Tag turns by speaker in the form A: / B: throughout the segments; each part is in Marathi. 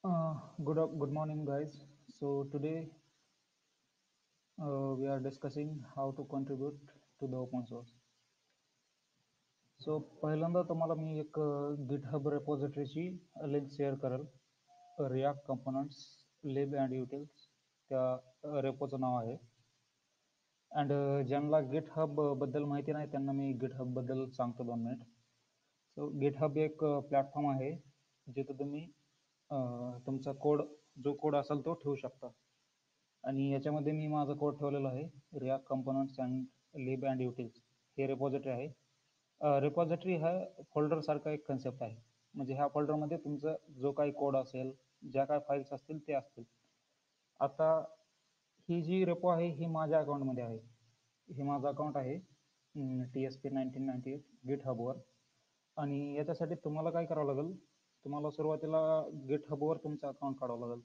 A: Good morning, guys. So today we are discussing how to contribute to the open source. So पहिल्यांदा तुम्हाला मी एक GitHub repositoryची लिंक शेअर करेल. React Components lib and utils त्या रेपोचं नाव आहे. अँड ज्यांना GitHub बद्दल माहिती नाही त्यांना मी GitHub बद्दल सांगतो 2 मिनिट. सो GitHub एक प्लॅटफॉर्म आहे जिथे तुम्ही तुमचा जो कोड असेल तो ठेवू शकता. आणि याच्यामध्ये मी माझा कोड ठेवलेला आहे. React Components and lib and utils हे रेपॉझिटरी आहे. रेपॉझिटरी हा फोल्डर सारखा एक कन्सेप्ट आहे. म्हणजे ह्या फोल्डरमध्ये तुमचा जो काही कोड असेल, ज्या काही फाईल्स असतील ते असतील. आता ही जी रेपो आहे ही माझ्या अकाउंटमध्ये आहे. हे माझं अकाउंट आहे TSP1998 GitHubवर. आणि याच्यासाठी तुम्हाला काय करावं लागेल, तुम्हाला सुरुवातीला GitHubवर तुमचं अकाउंट काढावं लागेल.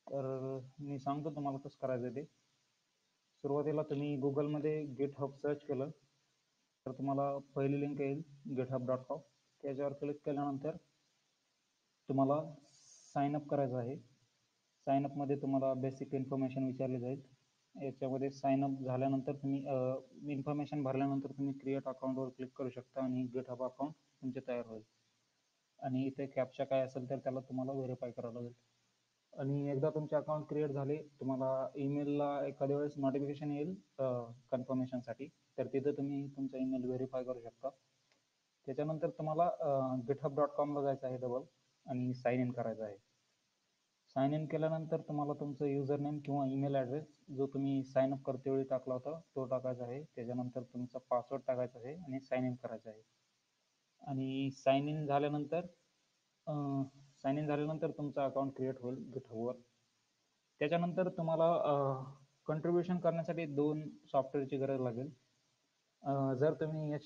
A: तर मी सांगतो तुम्हाला कसं करायचं ते. सुरुवातीला तुम्ही गुगलमध्ये GitHub सर्च केलं तर तुम्हाला पहिली लिंक येईल github.com. त्याच्यावर क्लिक केल्यानंतर तुम्हाला साइन अप करायचं आहे. साइन अपमध्ये तुम्हाला बेसिक इन्फॉर्मेशन विचारली जाईल. याच्यामध्ये साइन अप झाल्यानंतर तुम्ही इन्फॉर्मेशन भरल्यानंतर तुम्ही क्रिएट अकाउंटवर क्लिक करू शकता आणि GitHub अकाउंट तुमचे तयार होईल. आणि इथे कॅप्चा काय असेल तर त्याला तुम्हाला व्हेरीफाय करावं लागेल. आणि एकदा तुमचे अकाउंट क्रिएट झाले, तुम्हाला ईमेलला एखाद्या वेळेस नोटिफिकेशन येईल कन्फर्मेशनसाठी. तर तिथं तुम्ही तुमचा ईमेल व्हेरीफाय करू शकता. त्याच्यानंतर तुम्हाला github.com जायचं आहे डबल आणि साइन इन करायचं आहे. साइन इन केल्यानंतर तुम्हाला तुमचं युजर नेम किंवा ईमेल ॲड्रेस जो तुम्ही साइन अप करतेवेळी टाकला होता तो टाकायचा आहे. त्याच्यानंतर तुमचा पासवर्ड टाकायचा आहे आणि साइन इन करायचं आहे. आणि साइन इन झाल्यानंतर तुमचं अकाउंट क्रिएट होईल GitHubवर. त्याच्यानंतर तुम्हाला कंट्रीब्युशन करण्यासाठी 2 सॉफ्टवेअरची गरज लागेल. जर तुम्ही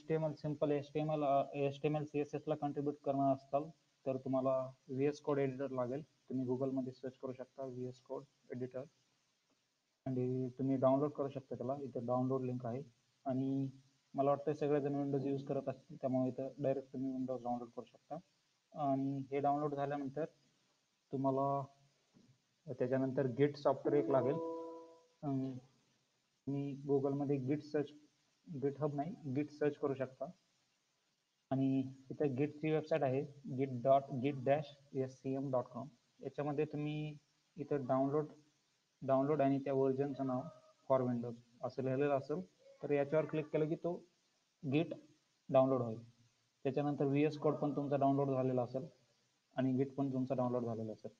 A: सिंपल HTML CSS ला कंट्रीब्यूट करणार असाल तर तुम्हाला VS कोड एडिटर लागेल. तुम्ही गुगलमध्ये सर्च करू शकता VS कोड एडिटर आणि तुम्ही डाउनलोड करू शकता त्याला. इथं डाउनलोड लिंक आहे. आणि मला वाटतं सगळेजण विंडोज यूज करत असतील त्यामुळे इथं डायरेक्ट तुम्ही विंडोज डाउनलोड करू शकता. आणि हे डाउनलोड झाल्यानंतर तुम्हाला त्याच्यानंतर गिट सॉफ्टवेअर एक लागेल. तुम्ही गुगलमध्ये गिट सर्च करू शकता. आणि इथे गिटची वेबसाईट आहे git.scm.com. याच्यामध्ये तुम्ही इथं डाउनलोड आणि त्या व्हर्जनचं नाव फॉर विंडोज असं लिहिलेलं असेल तर याच्यावर क्लिक केलं की तो गिट डाउनलोड होईल. त्याच्यानंतर VS कोड पण तुमचा डाउनलोड झालेला असेल आणि गिट पण तुमचा डाउनलोड झालेला असेल.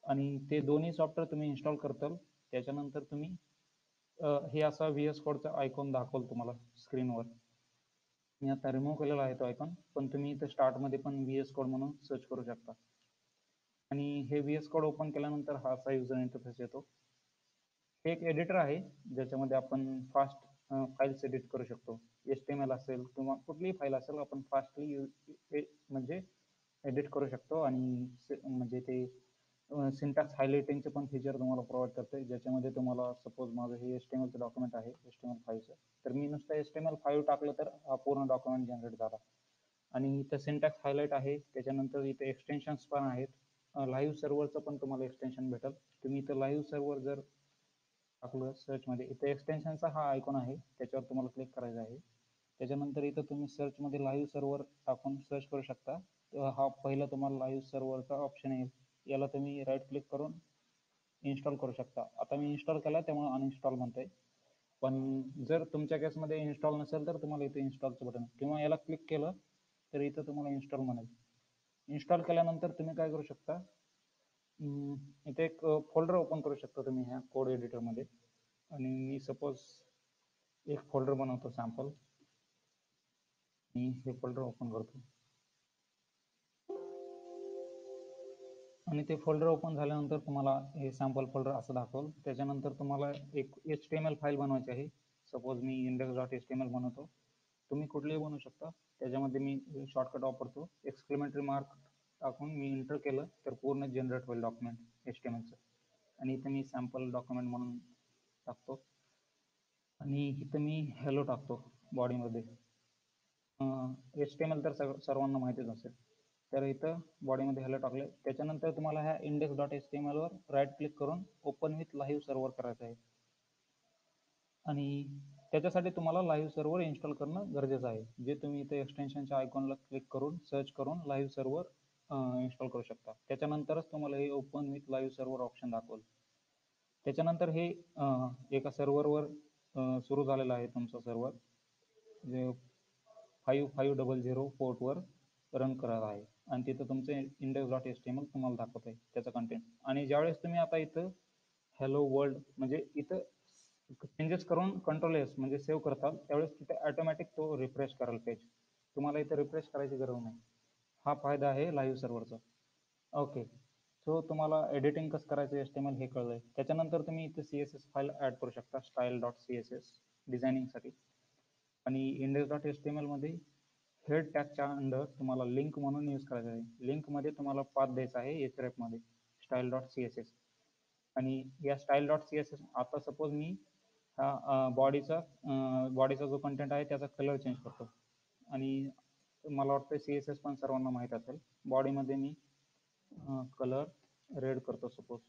A: आणि ते दोन्ही सॉफ्टवेअर तुम्ही इन्स्टॉल करताल. त्याच्यानंतर तुम्ही हे असा VS कोडचा आयकॉन दाखवल तुम्हाला स्क्रीनवर. मी आता रिमूव्ह केलेला आहे तो आयकॉन, पण तुम्ही इथं स्टार्टमध्ये पण VS कोड म्हणून सर्च करू शकता. आणि हे VS कोड ओपन केल्यानंतर हा असा युजर इंटरफेस येतो. हे एक एडिटर आहे ज्याच्यामध्ये आपण फास्ट फाईल्स एडिट करू शकतो. HTML असेल किंवा कुठलीही फाईल असेल आपण फास्टली म्हणजे एडिट करू शकतो. आणि म्हणजे ते सिंटॅक्स हायलाइटिंगचे पण फीचर तुम्हाला प्रोव्हाइड करते. ज्याच्यामध्ये तुम्हाला सपोज माझं हे HTMLचं डॉक्युमेंट आहे HTML5चं, तर मी नुसतं HTML5 टाकलं तर हा पूर्ण डॉक्युमेंट जनरेट झाला. आणि इथं सिंटॅक्स हायलाइट आहे. त्याच्यानंतर इथे एक्सटेन्शन्स पण आहेत. लाईव्ह सर्व्हरचं पण तुम्हाला एक्सटेन्शन भेटेल. तुम्ही इथं लाईव्ह सर्व्हर जर टाकलं सर्चमध्ये, इथं एक्सटेन्शनचा हा आयकॉन आहे त्याच्यावर तुम्हाला क्लिक करायचं आहे. त्याच्यानंतर इथं तुम्ही सर्चमध्ये लाईव्ह सर्व्हर टाकून सर्च करू शकता. हा पहिला तुम्हाला लाईव्ह सर्व्हरचा ऑप्शन येईल. याला तुम्ही राईट क्लिक करून इन्स्टॉल करू शकता. आता मी इन्स्टॉल केला त्यामुळे अनइन्स्टॉल म्हणतोय. पण जर तुमच्या केसमध्ये इन्स्टॉल नसेल तर तुम्हाला इथे इन्स्टॉलचं बटन किंवा याला क्लिक केलं तर इथं तुम्हाला इन्स्टॉल म्हणेल. इन्स्टॉल केल्यानंतर तुम्ही काय करू शकता, इथे एक फोल्डर ओपन करू शकता तुम्ही ह्या कोड एडिटरमध्ये. आणि मी सपोज एक फोल्डर बनवतो सॅम्पल आणि हे फोल्डर ओपन करतो. आणि ते फोल्डर ओपन झाल्यानंतर तुम्हाला हे सॅम्पल फोल्डर असं दाखवल. त्याच्यानंतर तुम्हाला एक HTML फाईल बनवायची आहे. सपोज मी index.html बनवतो. तुम्ही कुठलेही बनवू शकता. त्याच्यामध्ये मी शॉर्टकट वापरतो, एक्सक्लेमेटरी मार्क टाकून मी एंटर केलं तर पूर्ण जनरेट होईल डॉक्युमेंट HTMLचं. आणि इथं मी सॅम्पल डॉक्युमेंट म्हणून टाकतो आणि इथं मी हॅलो टाकतो बॉडीमध्ये. HTML तर सर्वांना माहितीच असेल. तर इथं बॉडीमध्ये हॅलो टाकले. त्याच्यानंतर तुम्हाला ह्या index.html वर राईट क्लिक करून ओपन विथ लाईव्ह सर्व्हर करायचं आहे. आणि त्याच्यासाठी तुम्हाला लाईव्ह सर्व्हर इन्स्टॉल करणं गरजेचं आहे. जे तुम्ही इथे एक्सटेन्शनच्या आयकॉनला क्लिक करून सर्च करून लाईव्ह सर्व्हर इन्स्टॉल करू शकता. त्याच्यानंतरच तुम्हाला हे open with live server option दाखवलं. त्याच्यानंतर हे एका सर्व्हरवर सुरू झालेलं आहे तुमचं सर्व्हर, जे 5500 पोर्टवर रन करत आहे आणि तिथं तुमचे index.html तुम्हाला दाखवत आहे त्याचा कंटेंट. आणि ज्यावेळेस तुम्ही आता इथं हॅलो वर्ल्ड म्हणजे इथं चेंजेस करून कंट्रोल S म्हणजे सेव्ह करताल, त्यावेळेस तिथे ऑटोमॅटिक तो रिफ्रेश कराल पेज. तुम्हाला इथं रिफ्रेश करायची गरज नाही. हा फायदा आहे लाईव्ह सर्व्हरचा. ओके, सो तुम्हाला एडिटिंग कसं करायचं HTML हे कळलंय. त्याच्यानंतर तुम्ही इथे CSS फाईल ऍड करू शकता, style.css डिझायनिंगसाठी. आणि index.html मध्ये हेड टॅगच्या अंडर तुम्हाला लिंक म्हणून यूज करायचं आहे. लिंक मध्ये तुम्हाला पाथ द्यायचा आहे href मध्ये style.css. आणि या style.css आता सपोज मी हा बॉडीचा जो कंटेंट आहे त्याचा कलर चेंज करतो. आणि मला वाटतं CSS पण सर्वांना माहीत असेल. बॉडीमध्ये मी कलर रेड करतो सपोज.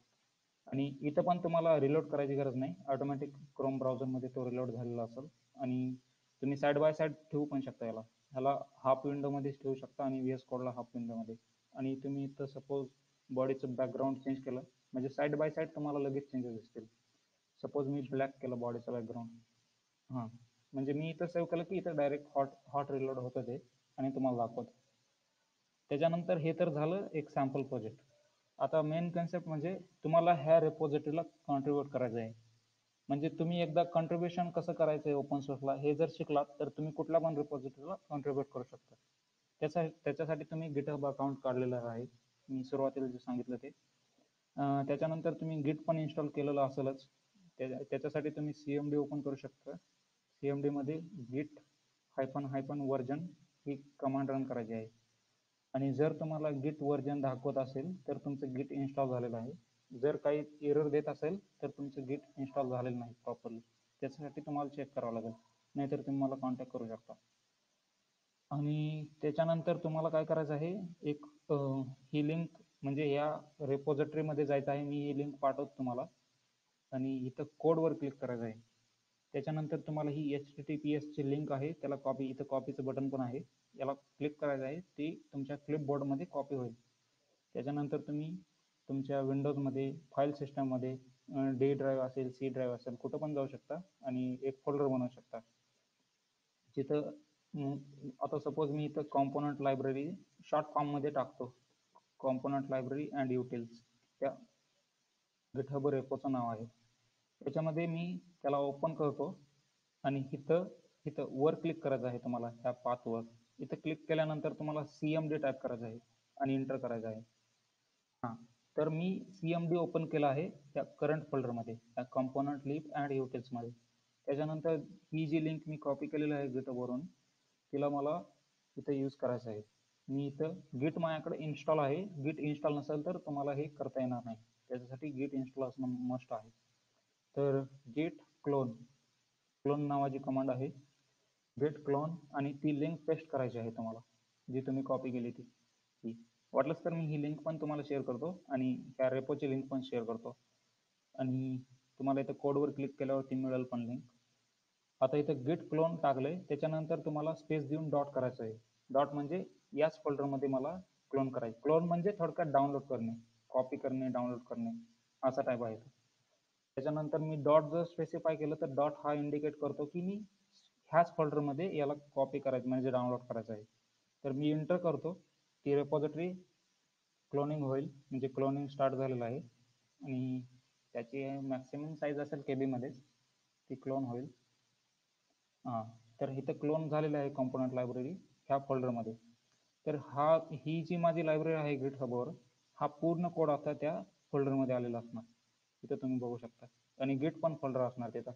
A: आणि इथं पण तुम्हाला रिलोड करायची गरज नाही, ऑटोमॅटिक क्रोम ब्राउझरमध्ये तो रिलोड झालेला असेल. आणि तुम्ही साईड बाय साईड ठेवू पण शकता ह्याला हाफ विंडोमध्येच ठेवू शकता आणि VS कोडला हाफ विंडोमध्ये. आणि तुम्ही इथं सपोज बॉडीचं बॅकग्राऊंड चेंज केलं म्हणजे साईड बाय साईड तुम्हाला लगेच चेंजेस दिसतील. सपोज मी ब्लॅक केलं बॉडीचं बॅकग्राऊंड, हां, म्हणजे मी इथं सेव्ह केलं की इथं डायरेक्ट हॉट रिलोड होतं ते आणि तुम्हाला दाखवतं. त्याच्यानंतर हे तर झालं एक सॅम्पल प्रोजेक्ट. आता मेन कन्सेप्ट म्हणजे तुम्हाला ह्या रेपॉझिटरीला कॉन्ट्रीब्युट करायचं आहे. म्हणजे तुम्ही एकदा कॉन्ट्रीब्युशन कसं करायचं आहे ओपन सोर्सला हे जर शिकलात तर तुम्ही कुठल्या पण रेपॉझिटरीला कॉन्ट्रीब्युट करू शकता. त्याच्यासाठी तुम्ही गिटहब अकाउंट काढलेलं आहे, मी सुरुवातीला जे सांगितलं ते. त्याच्यानंतर तुम्ही गिट पण इन्स्टॉल केलेलं असेलच. त्याच्यासाठी तुम्ही CMD ओपन करू शकता. CMD मध्ये git -वर्जन ही कमांड रन करायची आहे. आणि जर तुम्हाला गिट वर्जन दाखवत असेल तर तुमचं गिट इन्स्टॉल झालेलं आहे. जर काही एरर देत असेल तर तुमचं गिट इन्स्टॉल झालेलं नाही प्रॉपरली. त्याच्यासाठी तुम्हाला चेक करावं लागेल, नाहीतर तुम्ही मला कॉन्टॅक्ट करू शकता. आणि त्याच्यानंतर तुम्हाला काय करायचं आहे, एक ही लिंक म्हणजे या रेपॉझिटरीमध्ये जायचं आहे. मी ही लिंक पाठवतो तुम्हाला आणि इथं कोडवर क्लिक करायचं आहे. त्याच्यानंतर तुम्हाला ही HTTPS ची लिंक आहे, त्याला कॉपी, इथं कॉपीचं बटन पण आहे, याला क्लिक करायचं आहे. ती तुमच्या क्लिपबोर्डमध्ये कॉपी होईल. त्याच्यानंतर तुम्ही तुमच्या विंडोजमध्ये फाईल सिस्टममध्ये D ड्राईव्ह असेल, C ड्राईव्ह असेल, कुठं पण जाऊ शकता आणि एक फोल्डर बनवू शकता. जिथं आता सपोज मी इथं कॉम्पोनंट लायब्ररी शॉर्ट फॉर्ममध्ये टाकतो, कॉम्पोनंट लायब्ररी अँड युटिल्स, त्या गिटहब रेपोचं नाव आहे. त्याच्यामध्ये मी त्याला ओपन करतो आणि इथं इथं वर क्लिक करायचं आहे तुम्हाला ह्या पाथवर. इथं क्लिक केल्यानंतर तुम्हाला CMD टाईप करायचं आहे आणि एंटर करायचं आहे. हां, तर मी CMD ओपन केला आहे त्या करंट फोल्डरमध्ये, त्या कॉम्पोनंट लिब अँड युटिल्समध्ये. त्याच्यानंतर ही जी लिंक मी कॉपी केलेली आहे गिटवरून, तिला मला इथं यूज करायचं आहे. मी इथं गिट माझ्याकडे इन्स्टॉल आहे. गिट इन्स्टॉल नसेल तर तुम्हाला हे करता येणार नाही. त्याच्यासाठी गिट इन्स्टॉल असणं मस्ट आहे. तर गिट क्लोन नावाची कमांड आहे. गिट क्लोन आणि ती लिंक पेस्ट करायची आहे तुम्हाला, जी तुम्ही कॉपी केली ती. वाटलंच तर मी ही लिंक पण तुम्हाला शेअर करतो आणि ह्या रेपोची लिंक पण शेअर करतो. आणि तुम्हाला इथं कोडवर क्लिक केल्यावरती मिळेल पण लिंक. आता इथं गिट क्लोन टाकलंय, त्याच्यानंतर तुम्हाला स्पेस देऊन डॉट करायचं आहे. डॉट म्हणजे याच फोल्डरमध्ये मला क्लोन करायचं. क्लोन म्हणजे थोडक्यात डाउनलोड करणे, कॉपी करणे, डाउनलोड करणे, असा टाईप आहे. त्याच्यानंतर मी डॉट जर स्पेसिफाय केलं तर डॉट हा इंडिकेट करतो की मी ह्याच फोल्डरमध्ये याला कॉपी करायचं म्हणजे डाउनलोड करायचं आहे. तर मी एंटर करतो, ती रेपॉझिटरी क्लोनिंग होईल, म्हणजे क्लोनिंग स्टार्ट झालेलं आहे. आणि त्याची मॅक्सिमम साईज असेल KB मध्येच, ती क्लोन होईल. हां, तर इथं क्लोन झालेलं आहे कॉम्पोनंट लायब्ररी ह्या फोल्डरमध्ये. तर ही जी माझी लायब्ररी आहे गिटहबवर, हा पूर्ण कोड आता त्या फोल्डरमध्ये आलेला असणार. इथं तुम्ही बघू शकता. आणि गिट पण फोल्डर असणार तिथं.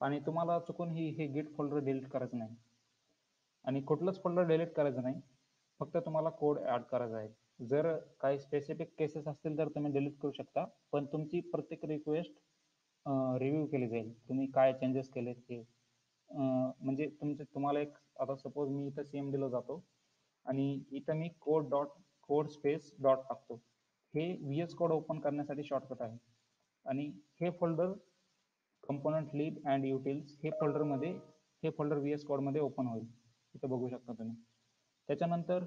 A: आणि तुम्हाला चुकून हे गिट फोल्डर डिलीट करायचं नाही. आणि कुठलंच फोल्डर डिलीट करायचं नाही, फक्त तुम्हाला कोड ऍड करायचा आहे. जर काही स्पेसिफिक केसेस असतील तर तुम्ही डिलीट करू शकता, पण तुमची प्रत्येक रिक्वेस्ट रिव्ह्यू केली जाईल. तुम्ही काय चेंजेस केलेत ते. म्हणजे तुम्हाला एक, आता सपोज मी इथं CMD ला जातो आणि इथं मी code dot code space dot टाकतो. हे VS कोड ओपन करण्यासाठी शॉर्टकट आहे. आणि हे folder component lib and utils हे फोल्डर VS कोड मध्ये ओपन होईल. इथं बघू शकता तुम्ही. त्याच्यानंतर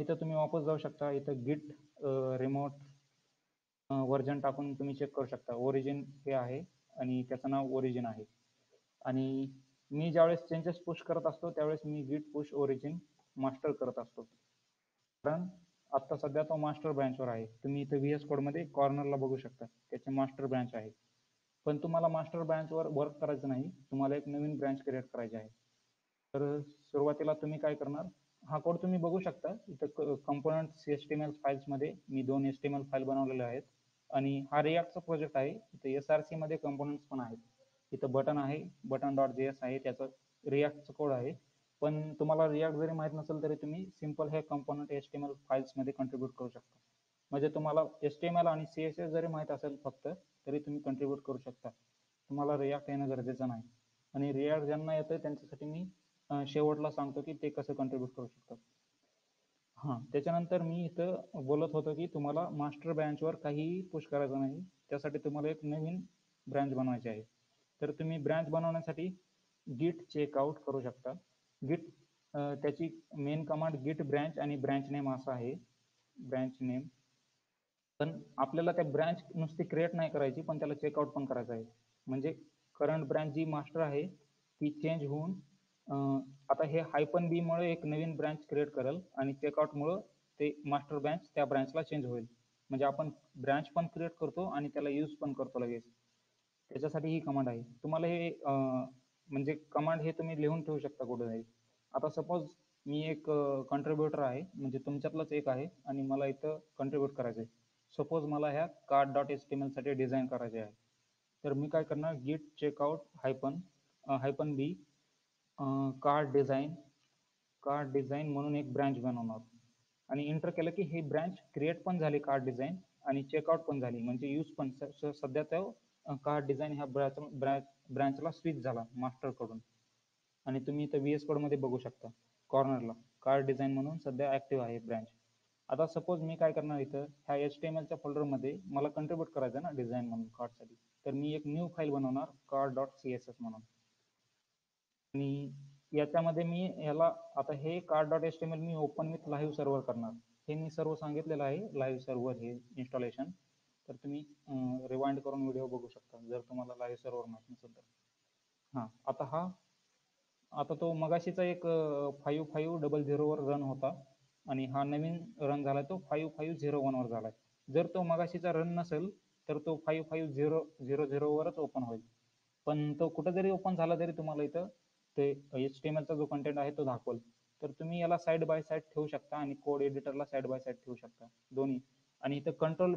A: इथं तुम्ही वापस जाऊ शकता. इथं गिट रिमोट व्हर्जन टाकून तुम्ही चेक करू शकता. ओरिजिन हे आहे आणि त्याचं नाव ओरिजिन आहे. आणि मी ज्यावेळेस चेंजेस पुश करत असतो त्यावेळेस मी गिट पुश ओरिजिन मास्टर करत असतो, कारण आता सध्या तो मास्टर ब्रँचवर आहे. तुम्ही इथं VS कोडमध्ये कॉर्नरला बघू शकता, त्याचे मास्टर ब्रँच आहे. पण तुम्हाला मास्टर ब्रँचवर वर्क करायचं नाही, तुम्हाला एक नवीन ब्रँच क्रिएट करायची आहे. तर सुरुवातीला तुम्ही काय करणार, हा कोड तुम्ही बघू शकता. इथं कंपोनंट HTML फाईल्समध्ये मी 2 HTML फाईल बनवलेल्या आहेत. आणि हा रिॲक्टचा प्रोजेक्ट आहे. इथं SRC मध्ये कंपोनंट्स पण आहेत. इथं बटन आहे, button.js आहे, त्याचं रिॲक्टचं कोड आहे. पण तुम्हाला रिॲक्ट जरी माहित नसेल तरी तुम्ही सिंपल हे कंपोनंट HTML फाईल्समध्ये कंट्रीब्यूट करू शकता. म्हणजे तुम्हाला HTML आणि CSS जरी माहित असेल फक्त तरी तुम्ही कंट्रीब्यूट करू शकता. तुम्हाला रिॲक्ट येणं गरजेचं नाही. आणि रिॲक्ट ज्यांना येतं त्यांच्यासाठी मी शेवटला सांगतो की ते कसं कंट्रीब्यूट करू शकतात. हां, त्याच्यानंतर मी इथं बोलत होतो की तुम्हाला मास्टर ब्रँचवर काहीही पुश करायचं नाही. त्यासाठी तुम्हाला एक नवीन ब्रँच बनवायची आहे. तर तुम्ही ब्रँच बनवण्यासाठी गिट चेकआउट करू शकता. गिट त्याची मेन कमांड गिट ब्रँच आणि ब्रँच नेम असा आहे, ब्रँच नेम. पण आपल्याला त्या ब्रँच नुसती क्रिएट नाही करायची, पण त्याला चेकआउट पण करायचं आहे. म्हणजे करंट ब्रँच जी मास्टर आहे ती चेंज होऊन आता हे -b मुळे एक नवीन ब्रँच क्रिएट करेल आणि चेकआउटमुळं ते मास्टर ब्रँच त्या ब्रँचला चेंज होईल. म्हणजे आपण ब्रँच पण क्रिएट करतो आणि त्याला यूज पण करतो लगेच. त्याच्यासाठी ही कमांड आहे. तुम्हाला हे म्हणजे कमांड हे तुम्ही लिहून ठेवू शकता कुठेतरी. आता सपोज मी एक कंट्रीब्युटर आहे, म्हणजे तुमच्यातलाच एक आहे आणि मला इथं कंट्रीब्यूट करायचं आहे. सपोज मला ह्या card.html साठी डिझाईन करायचे आहे. तर मी काय करणार, गिट चेकआउट हायफन बी कार्ड डिझाईन म्हणून एक ब्रँच बनवणार आणि एंटर केलं की ही ब्रँच क्रिएट पण झाली कार्ड डिझाईन आणि चेकआउट पण झाली. म्हणजे यूज पण सध्या तो कार्ड डिझाईन ह्या ब्रँचला स्विच झाला मास्टर कडून. आणि तुम्ही इथं VS कोड मध्ये बघू शकता कॉर्नरला कार्ड डिझाईन म्हणून सध्या ऍक्टिव्ह आहे ब्रँच. आता सपोज मी काय करणार, इथं ह्या HTMLच्या फोल्डरमध्ये मला कंट्रीब्यूट करायचं ना डिझाईन म्हणून कार्डसाठी. तर मी एक न्यू फाईल बनवणार card.css म्हणून. आणि याच्यामध्ये मी ह्याला आता हे card.html me open with live server करणार. हे मी सर्व सांगितलेलं आहे, लाईव्ह सर्व्हर हे इन्स्टॉलेशन. तर तुम्ही रिवाइंड करून व्हिडिओ बघू शकता जर तुम्हाला लाईव्ह सर्व्हर माहित नसेल तर. हां, आता तो मगाशीचा एक 5500 वर रन होता आणि हा नवीन रन झालाय तो 5501 वर झालाय. जर तो मगाशीचा रन नसेल तर तो 5500 वरच ओपन होईल. पण तो कुठं जरी ओपन झाला तरी तुम्हाला इथं ते HTML चा जो कंटेंट आहे तो दाखवल. तर तुम्ही याला साईड बाय साईड ठेवू शकता आणि कोड एडिटरला साईड बाय साईड ठेवू शकता दोन्ही. आणि इथं कंट्रोल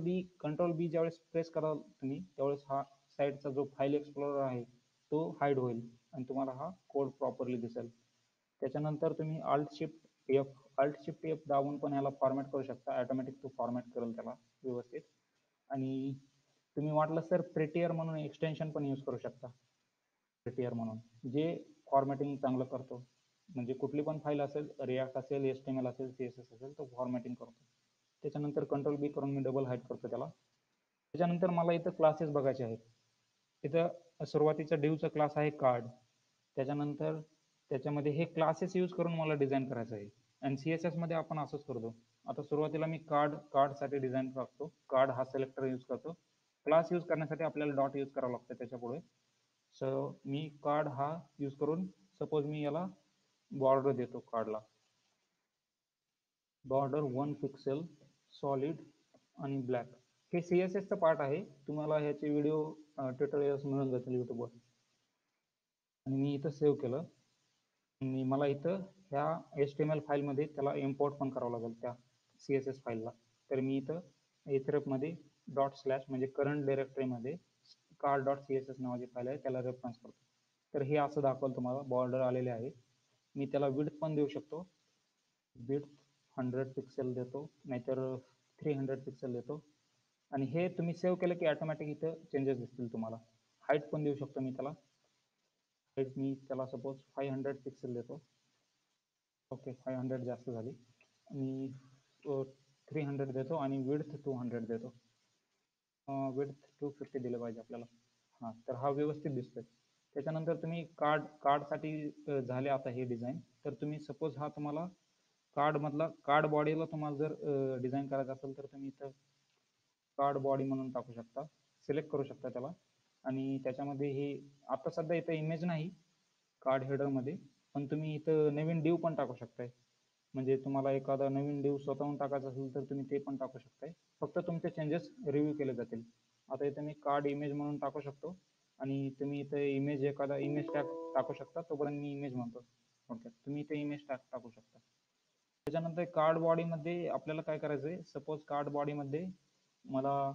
A: बी ज्यावेळेस प्रेस कराल तुम्ही त्यावेळेस हा साईडचा जो फाईल एक्सप्लोरर आहे तो हाईड होईल आणि तुम्हाला हा कोड प्रॉपरली दिसेल. त्याच्यानंतर तुम्ही Alt-Shift-F दाबून पण ह्याला फॉर्मॅट करू शकता. ऑटोमॅटिक तो फॉर्मॅट करेल त्याला व्यवस्थित. आणि तुम्ही वाटलं तर प्रेटियर म्हणून एक्सटेन्शन पण यूज करू शकता. प्रेटियर म्हणून जे फॉर्मॅटिंग चांगलं करतो. म्हणजे कुठली पण फाईल असेल, रिॲक्ट असेल, HTML असेल, CSS असेल, तो फॉर्मॅटिंग करतो. त्याच्यानंतर कंट्रोल बी करून मी डबल हाईड करतो त्याला. त्याच्यानंतर मला इथं क्लासेस बघायचे आहेत. इथं सुरुवातीचा डिव्हचा क्लास आहे कार्ड. त्याच्यानंतर त्याच्यामध्ये हे क्लासेस यूज करून मला डिझाईन करायचं आहे. आणि CSS मध्ये आपण असंच करतो. आता सुरुवातीला मी कार्डसाठी डिझाईन टाकतो. कार्ड हा सिलेक्टर यूज करतो. क्लास यूज करण्यासाठी आपल्याला डॉट यूज करावं लागतं त्याच्यापुढे. सो मी कार्ड हा यूज करून सपोज मी याला बॉर्डर देतो कार्डला. बॉर्डर 1 पिक्सेल सॉलिड आणि ब्लॅक. हे CSS चा पार्ट आहे. तुम्हाला ह्याचे व्हिडिओ ट्युटोरियल्स मिळून जातील युट्यूबवर. आणि मी इथं सेव्ह केलं आणि मला इथं ह्या HTML फाईलमध्ये त्याला इम्पोर्ट पण करावं लागेल त्या CSS फाईलला. तर मी इथं href डॉट स्लॅश म्हणजे करंट डिरेक्टरीमध्ये card.css नावाची फाईल आहे त्याला रेफरन्स करतो. तर हे असं दाखवलं तुम्हाला बॉर्डर आलेले आहे. मी त्याला विड्थ पण देऊ शकतो. विड्थ 100 पिक्सेल देतो, नाहीतर 300 पिक्सेल देतो. आणि हे तुम्ही सेव्ह केलं की ऑटोमॅटिक इथं चेंजेस दिसतील तुम्हाला. हाईट पण देऊ शकतो मी त्याला. हाईट मी त्याला सपोज 500 पिक्सेल देतो. ओके, 500 जास्त झाली. आणि 300 देतो आणि विड्थ 200 देतो. विड्थ 250 दिलं पाहिजे आपल्याला. हां, तर हा व्यवस्थित दिसतोय. त्याच्यानंतर तुम्ही कार्डसाठी झाले आता हे डिझाईन. तर तुम्ही सपोज हा तुम्हाला कार्ड बॉडीला तुम्हाला जर डिझाईन करायचं असेल तर तुम्ही इथं कार्ड बॉडी म्हणून टाकू शकता, सिलेक्ट करू शकता त्याला. आणि त्याच्यामध्ये हे आता सध्या इथं इमेज नाही कार्ड हेडरमध्ये, पण तुम्ही इथं नवीन डिव पण टाकू शकताय. म्हणजे तुम्हाला एखादा नवीन डिव स्वतःहून टाकायचा असेल तर तुम्ही ते पण टाकू शकताय. फक्त तुमचे चेंजेस रिव्ह्यू केले जातील. आता इथे मी कार्ड इमेज म्हणून टाकू शकतो आणि तुम्ही इथे एखादा इमेज टॅग टाकू शकता. तोपर्यंत मी इमेज म्हणतो. ओके, तुम्ही इथे इमेज टॅग टाकू शकता. त्याच्यानंतर कार्ड बॉडीमध्ये आपल्याला काय करायचं आहे, सपोज कार्ड बॉडीमध्ये मला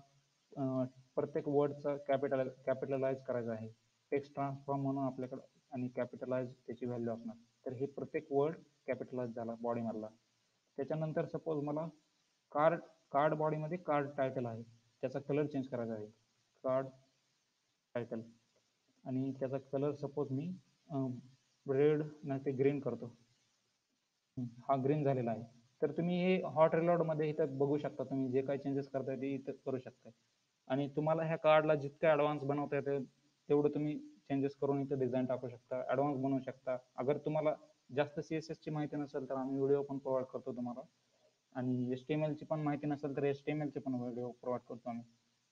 A: प्रत्येक वर्डचा कॅपिटलाइज करायचा आहे. टेक्स्ट ट्रान्सफॉर्म म्हणून आपल्याकडे आणि कॅपिटलाइज त्याची व्हॅल्यू असणार. तर हे प्रत्येक वर्ड कॅपिटलाइज झाला बॉडीमधला. त्याच्यानंतर सपोज मला कार्ड कार्ड बॉडीमध्ये कार्ड टायटल आहे, त्याचा कलर चेंज करायचा आहे. कार्ड टायटल आणि त्याचा कलर सपोज मी रेड नाही ते ग्रीन करतो. हा ग्रीन झालेला आहे. तर तुम्ही हे हॉट मध्ये इथं बघू शकता. तुम्ही जे काही चेंजेस करताय ते इथं करू शकता. आणि तुम्हाला ह्या कार्डला जितकं ॲडव्हान्स बनवता येतं तेवढं तुम्ही चेंजेस करून इथं डिझाईन टाकू शकता, ॲडव्हान्स बनवू शकता. अगर तुम्हाला जास्त CSS ची माहिती नसेल तर आम्ही व्हिडिओ पण प्रोव्हाइड करतो तुम्हाला. आणि HTML ची पण माहिती नसेल तर HTML चे पण व्हिडिओ प्रोव्हाइड करतो आम्ही.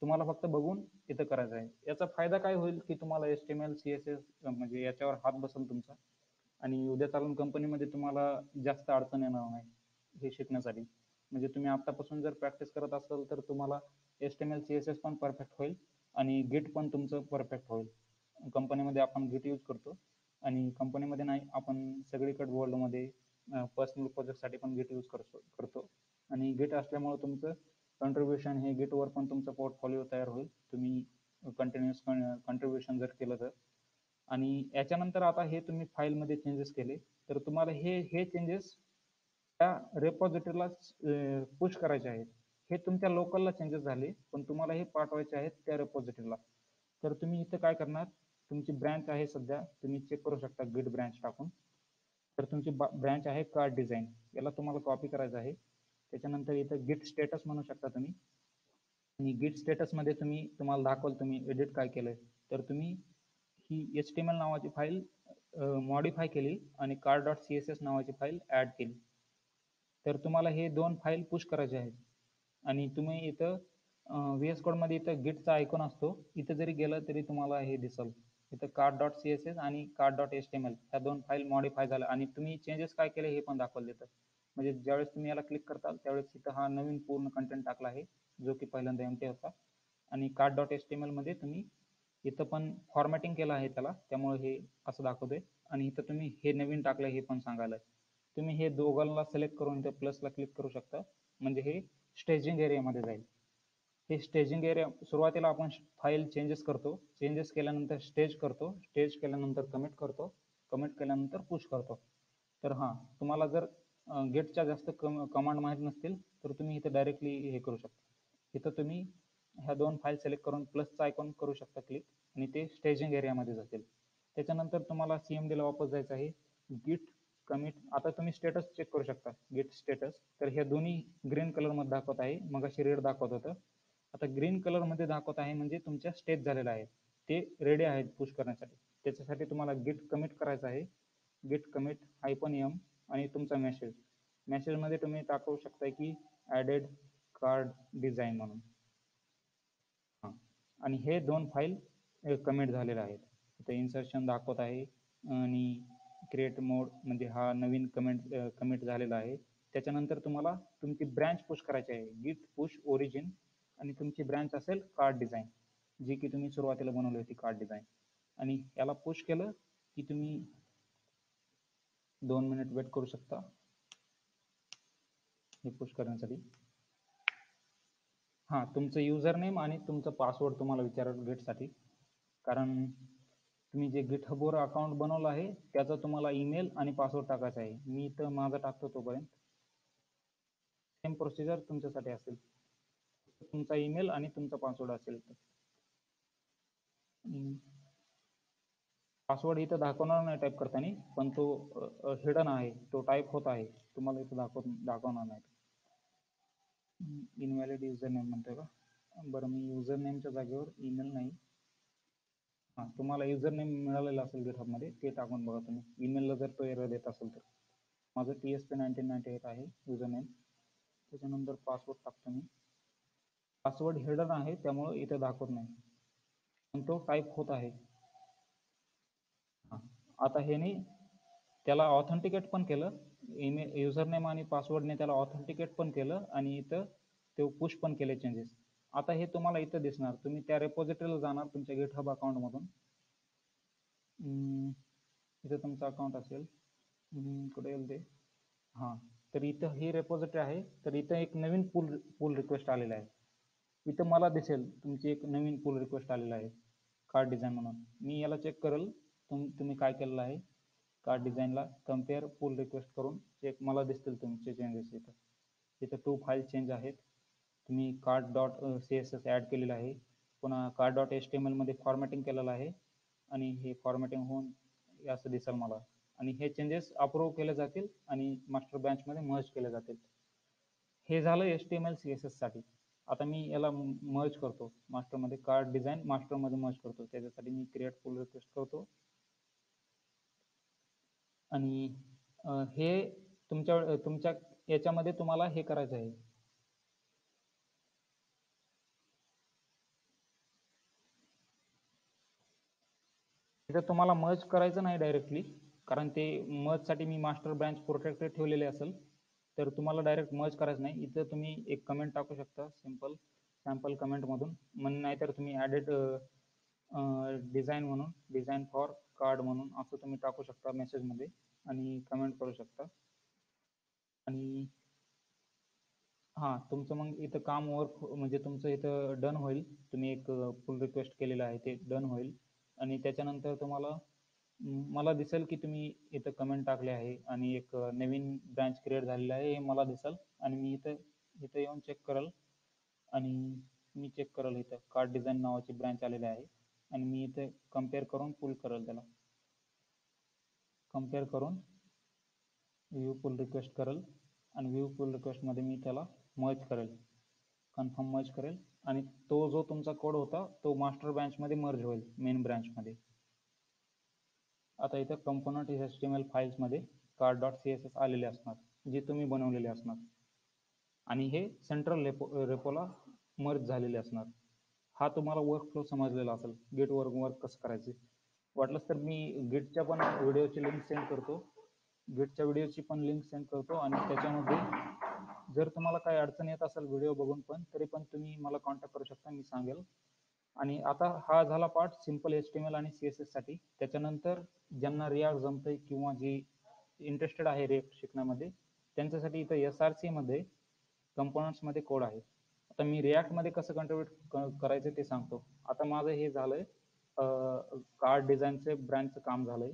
A: तुम्हाला फक्त बघून इथं करायचं आहे. याचा फायदा काय होईल की तुम्हाला HTML CSS म्हणजे याच्यावर हात बसेल तुमचा. आणि उद्या चालून कंपनीमध्ये तुम्हाला जास्त अडचण येणार नाही हे शिकण्यासाठी. म्हणजे तुम्ही आतापासून जर प्रॅक्टिस करत असाल तर तुम्हाला HTML CSS पण परफेक्ट होईल आणि गिट पण तुमचं परफेक्ट होईल. कंपनीमध्ये आपण गिट यूज करतो आणि कंपनीमध्ये नाही, आपण सगळीकडे वर्ल्डमध्ये पर्सनल प्रोजेक्टसाठी पण गिट यूज करतो. आणि गिट असल्यामुळे तुमचं कंट्रीब्युशन हे गिटवर पण तुमचं पोर्टफोलिओ तयार होईल. तुम्ही कंटिन्युअस कंट्रीब्युशन जर केलं तर. आणि याच्यानंतर आता हे तुम्ही फाईलमध्ये चेंजेस केले तर तुम्हाला हे चेंजेस त्या रेपॉझिटरीला पुश करायचे आहेत. हे तुमच्या लोकलला चेंजेस झाले पण तुम्हाला हे पाठवायचे आहेत त्या रेपॉझिटरीला. तर तुम्ही इथं काय करणार, तुमची ब्रँच आहे सध्या तुम्ही चेक करू शकता गिट ब्रँच टाकून. तर तुमची ब्रँच आहे कार्ड डिझाईन, याला तुम्हाला कॉपी करायचं आहे. त्याच्यानंतर इथं गिट स्टेटस म्हणू शकता तुम्ही. आणि गिट स्टेटसमध्ये तुम्हाला दाखवलं तुम्ही एडिट काय केलंय. तर तुम्ही ही HTML नावाची फाईल मॉडिफाय केली आणि card.css नावाची फाईल ऍड केली. तर तुम्हाला हे दोन फाईल पुश करायचे आहेत. आणि तुम्ही इथं VS Code मध्ये इथं गिटचा आयकॉन असतो, इथं जरी गेलं तरी तुम्हाला हे दिसल. इथं card.css आणि card.html ह्या दोन फाईल मॉडिफाय झाल्या आणि तुम्ही चेंजेस काय केले हे पण दाखवलं देतं. म्हणजे ज्यावेळेस तुम्ही याला क्लिक करताल त्यावेळेस इथं हा नवीन पूर्ण कंटेंट टाकला आहे जो की पहिल्यांदा एम्प्टी होता. आणि card.html मध्ये तुम्ही इथं पण फॉर्मॅटिंग केलं आहे त्याला, त्यामुळे हे असं दाखवतंय. आणि इथं तुम्ही हे नवीन टाकलंय हे पण सांगायला. तुम्ही हे दोघांना सिलेक्ट करून इथं प्लसला क्लिक करू शकता. म्हणजे हे स्टेजिंग एरियामध्ये जाईल. हे स्टेजिंग एरिया सुरुवातीला आपण फाईल चेंजेस करतो, चेंजेस केल्यानंतर स्टेज करतो, स्टेज केल्यानंतर कमिट करतो, कमिट केल्यानंतर पुश करतो. तर हां, तुम्हाला जर गेटच्या जास्त कमांड माहीत नसतील तर तुम्ही इथं डायरेक्टली हे करू शकता. इथं तुम्ही ह्या दोन फाईल सिलेक्ट करून प्लसचा आयकॉन करू शकता क्लिक आणि ते स्टेजिंग एरियामध्ये जातील. त्याच्यानंतर तुम्हाला CMD ला वापस जायचं आहे. गिट कमिट, आता तुम्ही स्टेटस चेक करू शकता गिट स्टेटस. तर हे दोन्ही ग्रीन कलर मध्ये दाखवत आहे, मगाशी रेड दाखवत होतं. आता ग्रीन कलर मध्ये दाखवत आहे म्हणजे तुमच्या स्टेज झालेला आहे, ते रेडी आहेत पुश करण्यासाठी. त्याच्यासाठी तुम्हाला गिट कमिट करायचं आहे. गिट कमिट -m आणि तुमचा मेसेज मध्ये तुम्ही टाकू शकता की ऍडेड कार्ड डिझाईन म्हणून. हां, आणि हे दोन फाईल कमिट झालेले आहेत. इथे इन्सर्शन दाखवत आहे आणि क्रिएट मोड म्हणजे हा नवीन कमिट झालेला आहे. त्याच्यानंतर तुम्हाला तुमची ब्रँच पुश करायची आहे, गिट पुश ओरिजिन. आणि तुमची ब्रँच असेल कार्ड डिझाईन, जी की तुम्ही सुरुवातीला बनवली होती कार्ड डिझाईन. आणि याला पुश केलं की तुम्ही 2 मिनिट वेट करू शकता हे पुश करण्यासाठी. हां, तुमचं युजर नेम आणि तुमचं पासवर्ड तुम्हाला विचारेल गेटसाठी. कारण तुम्ही जे गिटहबवर अकाउंट बनवलं आहे त्याचा तुम्हाला ईमेल आणि पासवर्ड टाकायचा आहे. मी इथं माझा टाकतो तोपर्यंत. सेम प्रोसिजर तुमच्यासाठी असेल. तुमचा ईमेल आणि तुमचा पासवर्ड असेल तर. पासवर्ड इथं दाखवणार नाही टाईप करताना, पण तो हिडन आहे, तो टाईप होत आहे, तुम्हाला इथं दाखवणार नाही. इनव्हॅलिड युजर नेम म्हणतोय का? बरं, मी युजर नेमच्या जागेवर ईमेल नाही, हां तुम्हाला युजर नेम मिळालेला असेल गिटहबमध्ये, ते टाकून बघा तुम्ही. ईमेलला जर तो एरर देत असेल तर. माझं TSP1998 आहे युजर नेम. त्याच्यानंतर पासवर्ड टाकतो मी. पासवर्ड हिडन आहे त्यामुळे इथे दाखवत नाही, पण तो टाईप होत आहे. हां, आता ह्याने त्याला ऑथेंटिकेट पण केलं, युजर नेम आणि पासवर्डने त्याला ऑथेंटिकेट पण केलं आणि इथं ते पुश पण केले चेंजेस. आता हे तुम्हाला इथं दिसणार. तुम्ही त्या रेपॉझिटरीला जाणार तुमच्या गिटहब अकाउंटमधून. इथं तुमचं अकाउंट असेल, कुठे येईल ते, हां, तर इथं ही रेपॉझिटरी आहे. तर इथं एक नवीन पुल रिक्वेस्ट आलेला आहे. इथं मला दिसेल तुमची एक नवीन पुल रिक्वेस्ट आलेला आहे कार्ड डिझाईन म्हणून. मी याला चेक करेल तुम्ही काय केलेलं आहे. कार्ड डिझाईनला कम्पेअर पुल रिक्वेस्ट करून चेक मला दिसतील तुमचे चेंजेस. इथं 2 फाईल चेंज आहेत. तुम्ही कार्ड डॉट CSS ॲड केलेलं आहे, पुन्हा कार्ड डॉट HTML मध्ये फॉर्मॅटिंग केलेलं आहे आणि हे फॉर्मॅटिंग होऊन असं दिसेल मला. आणि हे चेंजेस अप्रूव्ह केले जातील आणि मास्टर ब्रांचमध्ये मर्ज केले जातील. हे झालं HTML CSS साठी. आता मी याला मर्ज करतो मास्टरमध्ये, कार्ड डिझाईन मास्टरमध्ये मर्ज करतो. त्याच्यासाठी मी क्रिएट पुल रिक्वेस्ट करतो आणि हे तुमच्या याच्यामध्ये तुम्हाला हे करायचं आहे. तिथं तुम्हाला मर्ज करायचं नाही डायरेक्टली, कारण ते मर्जसाठी मी मास्टर ब्रांच प्रोटेक्टेड ठेवलेले असेल, तर तुम्हाला डायरेक्ट मर्ज करायचं नाही. इथं तुम्ही एक कमेंट टाकू शकता सिंपल सॅम्पल कमेंटमधून, नाहीतर तुम्ही ॲडेड डिझाईन म्हणून, डिझाईन फॉर कार्ड म्हणून असं तुम्ही टाकू शकता मेसेजमध्ये आणि कमेंट करू शकता. आणि हां, तुमचं मग इथं काम वर्क म्हणजे तुमचं इथं डन होईल. तुम्ही एक पुल रिक्वेस्ट केलेलं आहे ते डन होईल आणि त्याच्यानंतर तुम्हाला मला दिसेल की तुम्ही इथं कमेंट टाकले आहे आणि एक नवीन ब्रांच क्रिएट झालेला आहे हे मला दिसेल. आणि मी इथं इथं येऊन चेक करेल आणि मी चेक करेल इथं कार्ड डिझाईन नावाची ब्रांच आलेली आहे आणि मी इथं कम्पेअर करून पुल करेल, त्याला कम्पेअर करून व्ह्यू पुल रिक्वेस्ट करेल आणि व्ह्यू पुल रिक्वेस्टमध्ये मी त्याला मर्ज करेल, कन्फर्म मर्ज करेल आणि तो जो तुमचा कोड होता तो मास्टर ब्रांचमध्ये मर्ज होईल मेन ब्रांचमध्ये. आता इथं कंपोनंट HTML फाईल्समध्ये कार्ड डॉट CSS आलेले असणार, जे तुम्ही बनवलेले असणार आणि हे सेंट्रल रेपोला मर्ज झालेले असणार. हा तुम्हाला वर्क फ्लो समजलेला असेल, गेट वर्क कसं करायचे. वाटलंच तर मी गिटच्या पण व्हिडिओची लिंक सेंड करतो, गिटच्या व्हिडिओची पण लिंक सेंड करतो आणि त्याच्यामध्ये जर तुम्हाला काही अडचण येत असेल व्हिडिओ बघून पण, तरी पण तुम्ही मला कॉन्टॅक्ट करू शकता, मी सांगेल. आणि आता हा झाला पार्ट सिंपल HTML आणि CSS साठी. त्याच्यानंतर ज्यांना रिॲक्ट जमतंय किंवा जे इंटरेस्टेड आहे रिॲक्ट शिकण्यामध्ये, त्यांच्यासाठी इथं SRC मध्ये कंपोनंट्समध्ये कोड आहे. आता मी रिॲक्टमध्ये कसं कंट्रीब्यूट करायचं ते सांगतो. आता माझं हे झालंय कार्ड डिझाईनचे ब्रँचचं काम झालंय,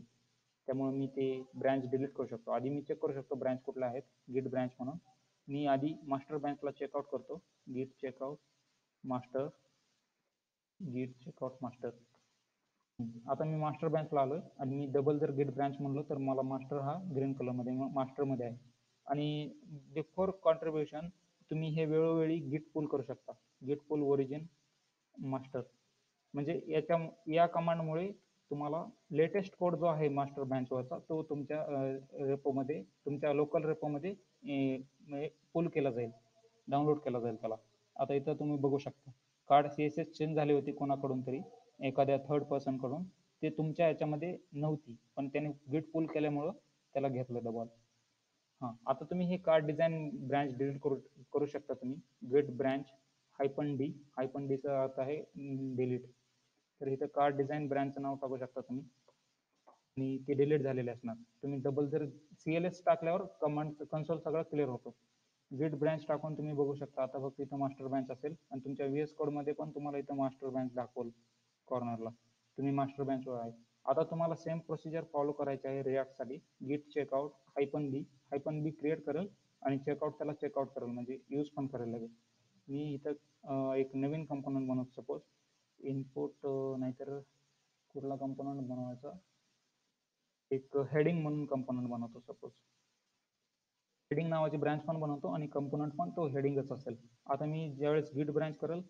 A: त्यामुळे मी ते ब्रँच डिलीट करू शकतो. आधी मी चेक करू शकतो ब्रँच कुठल्या आहेत, गिट ब्रँच म्हणून. मी आधी मास्टर ब्रँचला चेकआउट करतो, गिट चेकआउट मास्टर, गिट चेकआउट मास्टर. आता मी मास्टर ब्रँचला आलोय आणि मी डबल जर गिट ब्रँच म्हणलं तर मला मास्टर हा ग्रीन कलरमध्ये मास्टरमध्ये आहे. आणि बिफोर कॉन्ट्रीब्युशन तुम्ही हे वेळोवेळी गिट पुल करू शकता, गिट पुल ओरिजिन मास्टर. म्हणजे या कमांडमुळे तुम्हाला लेटेस्ट कोड जो आहे मास्टर ब्रँचवरचा तो तुमच्या रेपोमध्ये, तुमच्या लोकल रेपोमध्ये पुल केला जाईल, डाउनलोड केला जाईल त्याला. आता इथं तुम्ही बघू शकता कार्ड CSS चेंज झाली होती कोणाकडून तरी, एखाद्या थर्ड पर्सन कडून. ते तुमच्या याच्यामध्ये नव्हती, पण त्याने गिट पुल केल्यामुळं त्याला घेतलं डबल. हां, आता तुम्ही हे कार्ड डिझाईन ब्रँच डिलीट करू शकता तुम्ही. गिट ब्रँच -D, -Dचा अर्थ आहे डिलीट. तर इथं कार्ड डिझाईन ब्रँचचं नाव टाकू शकता तुम्ही आणि ते डिलीट झालेले असणार. तुम्ही डबल जर CLS टाकल्यावर कमांड कन्सोल सगळं क्लिअर होतो. गिट ब्रँच टाकून तुम्ही बघू शकता. आता फक्त इथं मास्टर ब्रँच असेल आणि तुमच्या VS कोडमध्ये पण तुम्हाला इथं मास्टर ब्रँच दाखवल कॉर्नरला, तुम्ही मास्टर ब्रँचवर आहे. आता तुम्हाला सेम प्रोसिजर फॉलो करायची आहे रिॲक्टसाठी. गिट चेकआउट -B क्रिएट करेल आणि चेकआउट त्याला चेकआउट करेल, म्हणजे यूज पण करेल लगेच. मी इथं एक नवीन कंपोनंट बनवतो, सपोज इनपुट, नाहीतर कुठला कंपोनंट बनवायचा, एक हेडिंग म्हणून कंपोनंट बनवतो सपोज. हेडिंग नावाची ब्रांच पण बनवतो आणि कंपोनंट पण तो हेडिंगच असेल. आता मी ज्यावेळेस गिट ब्रांच करेल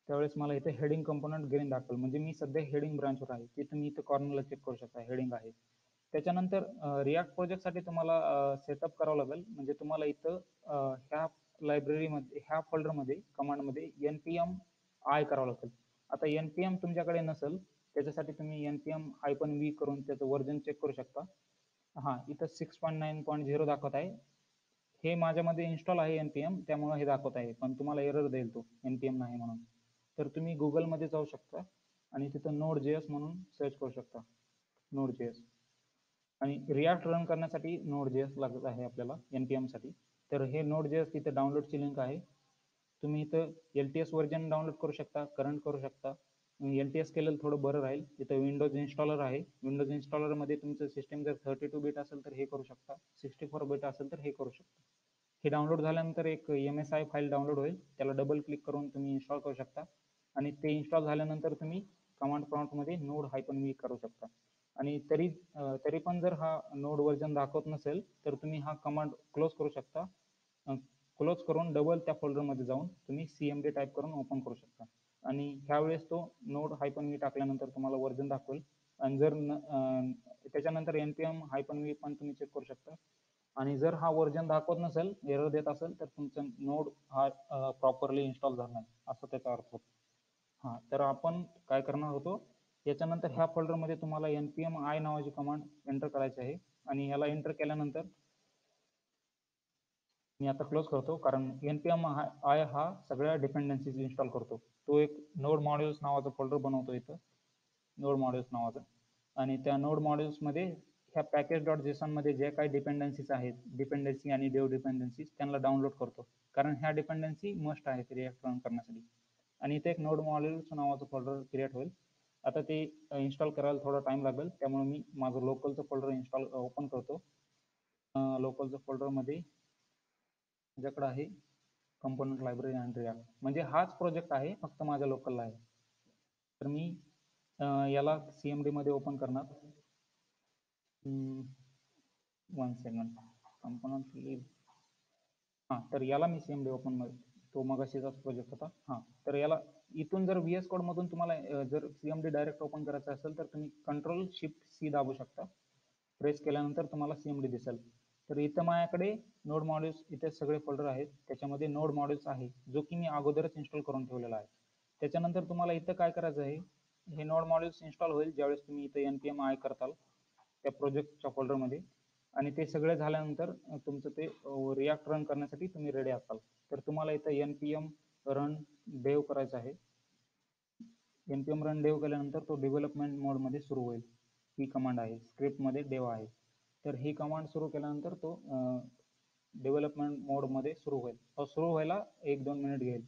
A: त्यावेळेस मला इथे हेडिंग कंपोनंट ग्रीन दाखवेल, म्हणजे मी सध्या हेडिंग ब्रांचवर आहे. तिथे मी इथे कॉर्नरला चेक करू शकता हेडिंग आहे. त्याच्यानंतर रिॲक्ट प्रोजेक्टसाठी तुम्हाला सेटअप करावं लागेल. म्हणजे तुम्हाला इथं ह्या लायब्ररीमध्ये ह्या फोल्डरमध्ये कमांडमध्ये npm i करावं लागेल. आता npm तुमच्याकडे नसेल त्याच्यासाठी तुम्ही npm-v करून त्याचं व्हर्जन चेक करू शकता. हा इथं 6.9.0 दाखवत आहे. हे माझ्यामध्ये इन्स्टॉल आहे npm, त्यामुळे हे दाखवत आहे, पण तुम्हाला एरर देईल तो npm नाही म्हणून. तर तुम्ही गुगलमध्ये जाऊ शकता आणि तिथं Node.js म्हणून सर्च करू शकता, Node.js. आणि रिॲक्ट रन करण्यासाठी Node.js लागत आहे आपल्याला npm साठी. तर हे Node.js तिथे डाउनलोडची लिंक आहे. तुम्ही इथं LTS व्हर्जन डाउनलोड करू शकता, करंट करू शकता. LTS केलेलं थोडं बरं राहील. इथं विंडोज इन्स्टॉलर आहे. विंडोज इन्स्टॉलरमध्ये तुमचं सिस्टीम जर 32 बिट असेल तर हे करू शकता, 64 बिट असेल तर हे करू शकता. हे डाउनलोड झाल्यानंतर एक MSI फाईल डाउनलोड होईल, त्याला डबल क्लिक करून तुम्ही इन्स्टॉल करू शकता. आणि ते इन्स्टॉल झाल्यानंतर तुम्ही कमांड प्रॉम्प्टमध्ये node-v करू शकता. आणि तरी पण जर हा नोड व्हर्जन दाखवत नसेल तर तुम्ही हा कमांड क्लोज करू शकता. क्लोज करून डबल त्या फोल्डरमध्ये जाऊन तुम्ही cmd टाईप करून ओपन करू शकता. आणि ह्यावेळेस तो node-v टाकल्यानंतर तुम्हाला व्हर्जन दाखवेल. आणि जर त्याच्यानंतर npm-v पण तुम्ही चेक करू शकता. आणि जर हा व्हर्जन दाखवत नसेल, एरर देत असेल, तर तुमचं नोड हा प्रॉपरली इन्स्टॉल झाला नाही असं त्याचा अर्थ होतो. हा तर आपण काय करणार होतो, याच्यानंतर ह्या फोल्डरमध्ये तुम्हाला npm i नावाची कमांड एंटर करायची आहे. आणि याला एंटर केल्यानंतर मी आता क्लोज करतो, कारण npm i हा सगळ्या डिपेंडन्सीज इन्स्टॉल करतो. तो एक नोड मॉड्यूल्स नावाचं फोल्डर बनवतो इथं, नोड मॉड्यूल्स नावाचं. आणि त्या नोड मॉड्यूल्समध्ये ह्या package.json मध्ये जे काही डिपेंडन्सीज आहेत, डिपेंडन्सी आणि डेव डिपेंडन्सीज, त्यांना डाउनलोड करतो, कारण ह्या डिपेंडन्सी मस्ट आहेत रिॲक्ट रन करण्यासाठी. आणि इथे एक नोड मॉड्यूल्स नावाचं फोल्डर क्रिएट होईल. आता ते इन्स्टॉल करायला थोडा टाइम लागेल, त्यामुळे मी माझं लोकलचं फोल्डर ओपन करतो. लोकलचं फोल्डरमध्ये माझ्याकडे आहे कंपोनंट लायब्ररी अँड रिॲक्ट, म्हणजे हाच प्रोजेक्ट आहे, फक्त माझ्या लोकलला आहे. तर मी याला cmd मध्ये ओपन करणार. 1 सेकंड, कंपोनंट लिब. हां, तर याला मी cmd ओपन मध्ये, तो मगाशीचाच प्रोजेक्ट होता. हां, तर याला इथून जर VS कोड मधून तुम्हाला जर cmd डायरेक्ट ओपन करायचं असेल तर तुम्ही Ctrl+Shift+C दाबू शकता. प्रेस केल्यानंतर तुम्हाला cmd दिसेल. तर इथं माझ्याकडे नोड मॉड्यूल्स इथे सगळे फोल्डर आहेत, त्याच्यामध्ये नोड मॉड्यूल्स आहे, जो की मी अगोदरच इन्स्टॉल करून ठेवलेला आहे. त्याच्यानंतर तुम्हाला इथं काय करायचं आहे, हे नोड मॉड्यूल्स इन्स्टॉल होईल ज्यावेळेस तुम्ही इथं npm i करताल त्या प्रोजेक्टच्या फोल्डरमध्ये. आणि ते सगळे झाल्यानंतर तुमचं ते रिॲक्ट रन करण्यासाठी तुम्ही रेडी असाल. तर तुम्हाला इथं npm run dev करायचं आहे. npm run dev केल्यानंतर तो डेव्हलपमेंट मोडमध्ये सुरू होईल. ही कमांड आहे, स्क्रिप्टमध्ये dev आहे. तर ही कमांड सुरू केल्यानंतर तो डेव्हलपमेंट मोडमध्ये सुरू होईल. तो सुरू व्हायला 1-2 मिनिट घेईल.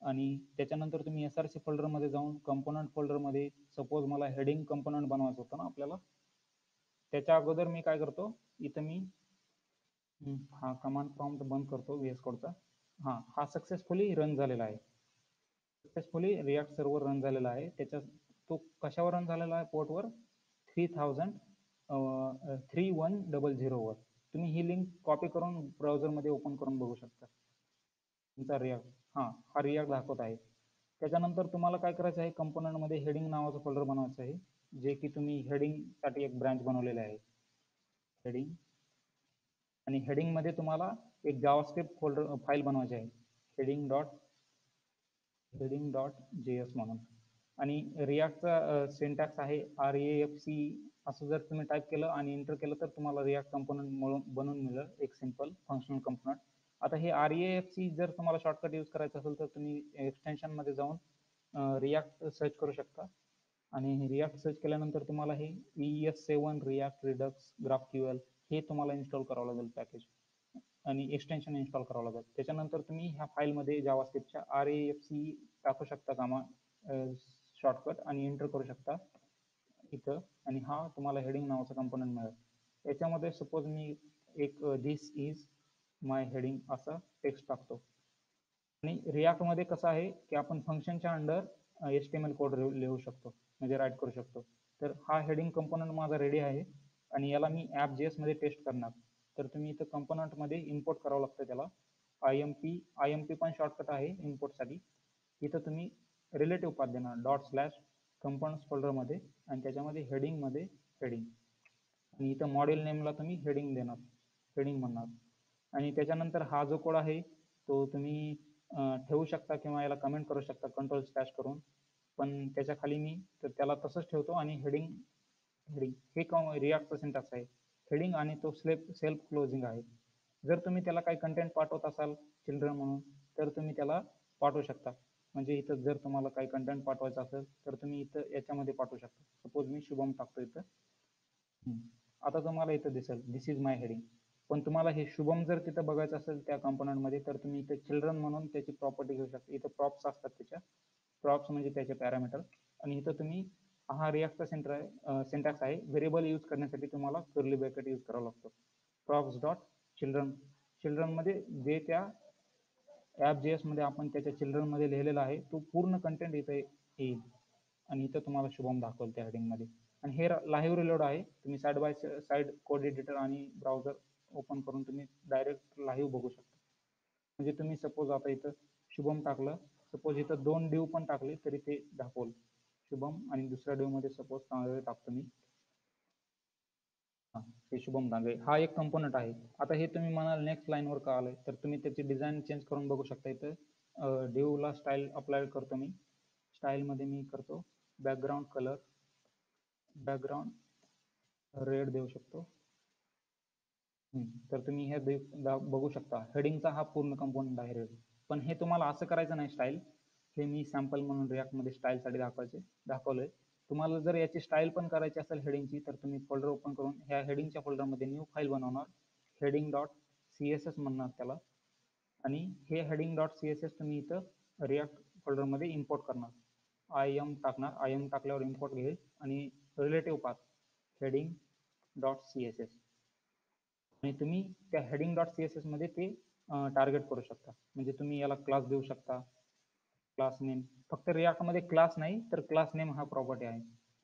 A: आणि त्याच्यानंतर तुम्ही src फोल्डरमध्ये जाऊन कंपोनंट फोल्डरमध्ये, सपोज मला हेडिंग कंपोनंट बनवायचं होतं ना आपल्याला, त्याच्या अगोदर मी काय करतो, इथं मी हा कमांड प्रॉम्प्ट बंद करतो VS कोडचा. हा सक्सेसफुली रन झालेला आहे. सक्सेसफुली रिॲक्ट सर्व्हर रन झालेला आहे. त्याच्या तो कशावर रन झालेला आहे, पोर्टवर 3100 वर. तुम्ही ही लिंक कॉपी करून ब्राउझरमध्ये ओपन करून बघू शकता. तुमचा रिॲक्ट हा रिॲक्ट दाखवत आहे. त्याच्यानंतर तुम्हाला काय करायचं आहे, कंपोनंटमध्ये हेडिंग नावाचं फोल्डर बनवायचं आहे, जे की तुम्ही हेडिंगसाठी एक ब्रांच बनवलेले आहे, हेडिंग. आणि हेडिंगमध्ये तुम्हाला एक जावास्क्रिप्ट फोल्डर फाईल बनवायची आहे, हेडिंग.js म्हणून. आणि रिॲक्टचा सिंटॅक्स आहे RAFC. असं जर तुम्ही टाईप केलं आणि एंटर केलं तर तुम्हाला रिॲक्ट कंपोनंट बनवून मिळेल, एक सिंपल फंक्शनल कंपोनंट. आता हे RAFC जर तुम्हाला शॉर्टकट यूज करायचं असेल तर तुम्ही एक्सटेन्शनमध्ये जाऊन रिॲक्ट सर्च करू शकता. आणि रिॲक्ट सर्च केल्यानंतर तुम्हाला हे ES7 रिॲक्ट रिडक्स GraphQL हे तुम्हाला इन्स्टॉल करावं लागेल पॅकेज, आणि एक्सटेन्शन इन्स्टॉल करावं लागेल. त्याच्यानंतर तुम्ही ह्या फाईलमध्ये जावास्क्रिप्टच्या RAFC टाकू शकता शॉर्टकट आणि एंटर करू शकता इथं. आणि हा तुम्हाला हेडिंग नावाचा कंपोनंट मिळेल. याच्यामध्ये सपोज मी एक दिस इज माय हेडिंग असा टेक्स्ट टाकतो. आणि रिॲक्टमध्ये कसं आहे की आपण फंक्शनच्या अंडर HTML कोड लिहू शकतो, म्हणजे राईट करू शकतो. तर हा हेडिंग कंपोनंट माझा रेडी आहे आणि याला मी app.js मध्ये टेस्ट करणार. तर तुम्ही इथं कंपोनंटमध्ये इम्पोर्ट करावं लागतं त्याला. IMP पण शॉर्टकट आहे इम्पोर्टसाठी. इथं तुम्ही रिलेटिव्ह पाथ देणार ./कंपोनंट्स फोल्डरमध्ये आणि त्याच्यामध्ये हेडिंगमध्ये हेडिंग आणि इथं मॉड्यूल नेमला तुम्ही हेडिंग देणार, हेडिंग म्हणणार. आणि त्याच्यानंतर हा जो कोड आहे तो तुम्ही ठेवू शकता किंवा याला कमेंट करू शकता कंट्रोल/ करून. पण त्याच्या खाली मी तर त्याला तसंच ठेवतो आणि हेडिंग हे रिॲक्टचा सिंटॅक्स आहे. हेडिंग आणि तो सेल्फ क्लोजिंग आहे. जर तुम्ही त्याला काही कंटेंट पाठवत असाल चिल्ड्रन म्हणून तर तुम्ही त्याला पाठवू शकता. म्हणजे इथं जर तुम्हाला काही कंटेंट पाठवायचं असेल तर तुम्ही इथं याच्यामध्ये पाठवू शकता. सपोज मी शुभम टाकतो इथं. आता तुम्हाला इथं दिसेल दिस इज माय हेडिंग. पण तुम्हाला हे शुभम जर तिथं बघायचं असेल त्या कंपोनंटमध्ये तर तुम्ही इथं चिल्ड्रन म्हणून त्याची प्रॉपर्टी घेऊ शकता. इथं प्रॉप्स असतात त्याच्या. प्रॉप्स म्हणजे त्याचे पॅरामीटर. आणि इथं तुम्ही हा रिॲक्टचा सिंटॅक्स आहे. व्हेरिएबल यूज करण्यासाठी तुम्हाला कर्ली ब्रॅकेट यूज करावा लागतो. प्रॉप्स डॉट चिल्ड्रन मध्ये जे त्या ॲप.js मध्ये आपण त्याच्या चिल्ड्रन मध्ये लिहिलेला आहे तो पूर्ण कंटेंट इथे येईल आणि इथं तुम्हाला शुभम दाखवल त्या हेडिंग मध्ये. आणि हे लाईव्ह रिलोड आहे. तुम्ही side by side code editor आणि ब्राउझर ओपन करून तुम्ही डायरेक्ट लाईव्ह बघू शकता. म्हणजे तुम्ही सपोज आता इथं शुभम टाकलं, सपोज इथं 2 डिव पण टाकले तरी ते दाखवल शुभम. आणि दुसऱ्या डिव मध्ये सपोज तांदळे टाकतो मी. हे शुभम तांदळे हा एक कंपोनंट आहे. आता हे तुम्ही म्हणाल नेक्स्ट लाईनवर का आलंय, तर तुम्ही त्याची डिझाईन चेंज करून बघू शकता. इथं डिवला स्टाईल अप्लाय करतो मी. स्टाईलमध्ये मी करतो बॅकग्राऊंड कलर, बॅकग्राऊंड रेड देऊ शकतो. तर तुम्ही हे बघू शकता हेडिंगचा हा पूर्ण कंपोनंट आहे रेड. पण हे तुम्हाला असं करायचं नाही स्टाईल. हे मी सॅम्पल म्हणून रिॲक्टमध्ये स्टाईलसाठी दाखवलंय. तुम्हाला जर याची स्टाईल पण करायची असेल हेडिंगची तर तुम्ही फोल्डर ओपन करून ह्या हेडिंगच्या फोल्डरमध्ये न्यू फाईल बनवणार. heading.css म्हणणार त्याला. आणि हे heading.css तुम्ही इथं रिॲक्ट फोल्डरमध्ये इम्पोर्ट करणार. IM टाकणार. IM टाकल्यावर इम्पोर्ट घेईल आणि रिलेटिव्ह पाथ heading.css आणि तुम्ही त्या heading.css मध्ये ते टार्गेट करू शकता. म्हणजे तुम्ही याला क्लास देऊ शकता, क्लास नेम. फक्त रिॲक्ट मध्ये क्लास नाही तर क्लास नेम हा प्रॉपर्टी आहे.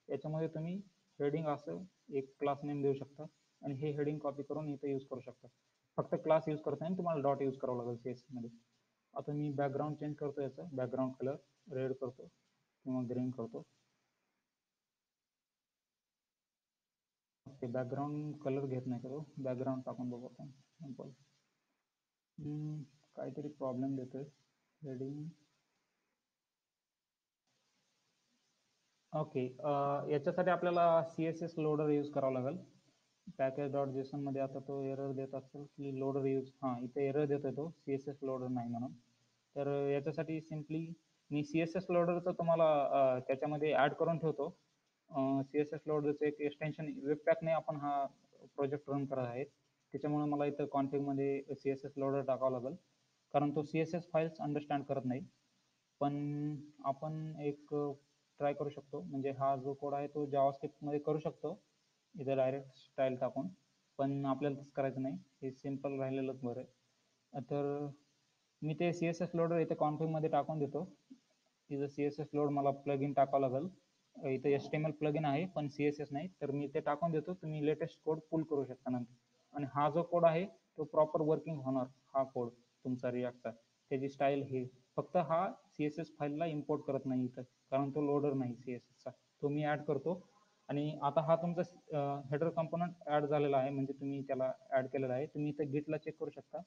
A: याच्यामध्ये तुम्ही हेडिंग असं एक क्लास नेम देऊ शकता आणि हे हेडिंग कॉपी करून इथे यूज करू शकता. फक्त क्लास यूज करता नाही, तुम्हाला डॉट यूज करावं लागेल CSS मध्ये. आता मी बॅकग्राऊंड चेंज करतो, याचा बॅकग्राऊंड कलर रेड करतो किंवा ग्रीन करतो. ओके, बॅकग्राऊंड कलर घेत नाही का, बॅकग्राऊंड टाकून बघू आपण सिंपल. काहीतरी प्रॉब्लेम देतोय हेडिंग. ओके, याच्यासाठी आपल्याला CSS लोडर यूज करावं लागेल. package.json मध्ये आता तो एरर देत असेल की लोडर यूज, इथे एरर देतोय तो CSS लोडर नाही म्हणून. तर याच्यासाठी सिम्पली मी CSS लोडरचं तुम्हाला त्याच्यामध्ये ऍड करून ठेवतो. CSS लोडरचं एक एक्सटेन्शन वेबपॅकने आपण हा प्रोजेक्ट रन करत आहे. त्याच्यामुळे मला इथं कॉन्फिग मध्ये CSS लोडर टाकावं लागेल, कारण तो CSS फाईल्स अंडरस्टँड करत नाही. पण आपण एक ट्राय करू शकतो. म्हणजे हा जो कोड आहे तो जावास्क्रिप्ट मध्ये करू शकतो इथं डायरेक्ट स्टाईल टाकून. पण आपल्याला तसं करायचं नाही, हे सिम्पल राहिलेलंच बरं आहे. तर मी ते CSS लोडर इथे कॉन्फिग मध्ये टाकून देतो. तिथं CSS लोड मला प्लगइन टाकावं लागेल. इथं HTML प्लगइन आहे पण CSS नाही, तर मी ते टाकून देतो. तुम्ही लेटेस्ट कोड पुल करू शकता नंतर. आणि हा जो कोड आहे तो प्रॉपर वर्किंग होणार. हा कोड तुमचा रिॲक्टचा, त्याची स्टाईल हे फक्त हा CSS फाईलला इम्पोर्ट करत नाही इथं, कारण तो लोडर नाही CSS चा, तो मी ऍड करतो. आणि आता हा तुमचा हेडर कंपोनंट ऍड झालेला आहे, म्हणजे तुम्ही त्याला ऍड केलेला आहे. तुम्ही इथं गिटला चेक करू शकता.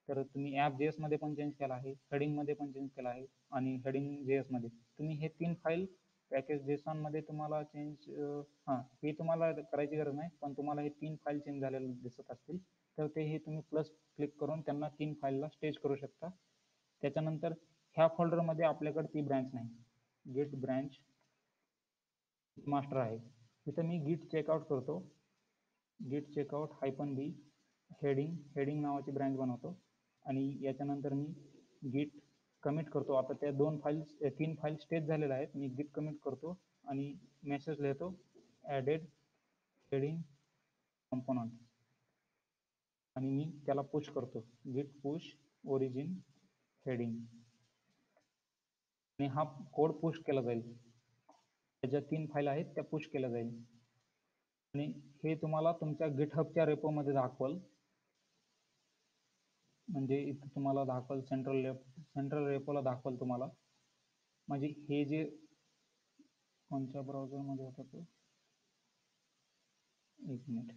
A: तर तुम्ही ॲप.js मध्ये पण चेंज केला आहे, हेडिंग मध्ये पण चेंज केला आहे आणि heading.js मध्ये तुम्ही हे 3 फाईल पॅकेज.json मध्ये तुम्हाला चेंज, हे तुम्हाला करायची गरज नाही, पण तुम्हाला हे 3 फाईल चेंज झालेले दिसत असतील तर ते हे तुम्ही प्लस क्लिक करून त्यांना 3 फाईलला स्टेज करू शकता. त्याच्यानंतर ह्या फोल्डरमध्ये आपल्याकडे ती ब्रँच नाही, गिट ब्रँच मास्टर आहे. तिथं मी गिट चेकआउट करतो, गिट चेकआउट -b हेडिंग नावाची ब्रँच बनवतो. आणि याच्यानंतर मी गिट कमिट करतो. आता त्या 3 फाईल स्टेज झालेल्या आहेत. मी गिट कमिट करतो आणि मेसेज लिहितो ॲडेड हेडिंग कंपोनंट आणि मी त्याला पुश करतो, गिट पुश ओरिजिन हेडिंग. आणि हा कोड पुश केला जाईल. त्याच्या 3 फाईल आहेत त्या पुश केल्या जाईल. आणि हे तुम्हाला तुमच्या गिटहबच्या रेपोमध्ये दाखवल. म्हणजे इथं तुम्हाला दाखवल सेंट्रल रेपोला दाखवल तुम्हाला. म्हणजे हे जे कोणत्या ब्राउझरमध्ये होतं ते, एक मिनिट.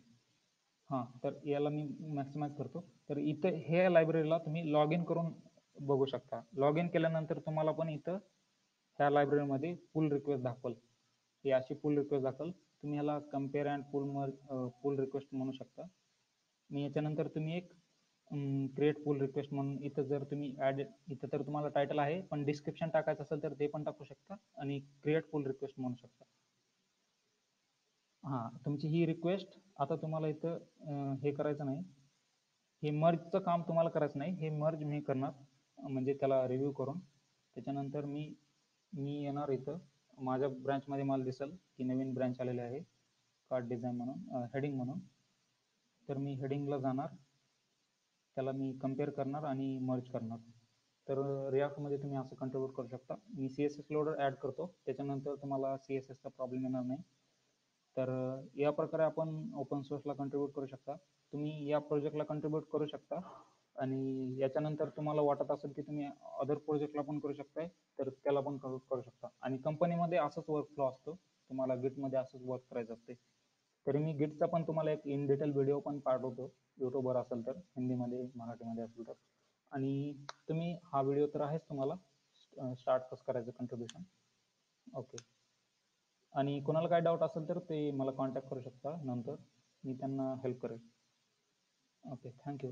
A: हां, तर याला मी मॅक्सिमाइज करतो. तर इथं हे लायब्ररीला तुम्ही लॉग इन करून बघू शकता. लॉग इन केल्यानंतर तुम्हाला पण इथं ह्या लायब्ररीमध्ये पुल रिक्वेस्ट दाखवल. ही अशी पुल रिक्वेस्ट दाखवल. तुम्ही ह्याला कम्पेअर अँड पुल रिक्वेस्ट म्हणू शकता. आणि याच्यानंतर तुम्ही एक क्रिएट पुल रिक्वेस्ट म्हणून इथं जर तुम्ही इथं तर तुम्हाला टायटल आहे, पण डिस्क्रिप्शन टाकायचं असेल तर ते पण टाकू शकता आणि क्रिएट पुल रिक्वेस्ट म्हणू शकता. हां, तुमची ही रिक्वेस्ट आता तुम्हाला इथं हे करायचं नाही. हे मर्जचं काम तुम्हाला करायचं नाही. हे मर्ज मी करणार, म्हणजे त्याला रिव्ह्यू करून. त्याच्यानंतर मी मी येणार इथं. माझ्या ब्रँचमध्ये मला दिसेल की नवीन ब्रँच आलेली आहे, कार्ड डिझाईन म्हणून, हेडिंग म्हणून. तर मी हेडिंगला जाणार, त्याला मी कम्पेअर करणार आणि मर्ज करणार. तर रिॲक्टमध्ये तुम्ही असं कंट्रीब्यूट करू शकता. मी CSS लोडर ॲड करतो, त्याच्यानंतर तुम्हाला CSSचा प्रॉब्लेम येणार नाही. तर या प्रकारे आपण ओपन सोर्सला कंट्रीब्यूट करू शकता. तुम्ही या प्रोजेक्टला कंट्रीब्यूट करू शकता आणि याच्यानंतर तुम्हाला वाटत असेल की तुम्ही अदर प्रोजेक्टला पण करू शकताय, तर त्याला पण करू शकता. आणि कंपनीमध्ये असंच वर्कफ्लो असतो, तुम्हाला गिटमध्ये असंच वर्क करायचं असते. तरी मी गिटचा पण तुम्हाला एक इन डिटेल व्हिडिओ पण पाठवतो, युट्यूबवर असेल तर, हिंदीमध्ये मराठीमध्ये असेल तर. आणि तुम्ही हा व्हिडिओ तर आहेच तुम्हाला, स्टार्ट कसं करायचं कंट्रीब्युशन. ओके. आणि कोणाला काय डाऊट असेल तर ते मला कॉन्टॅक्ट करू शकता नंतर, मी त्यांना हेल्प करेल. Okay, thank you.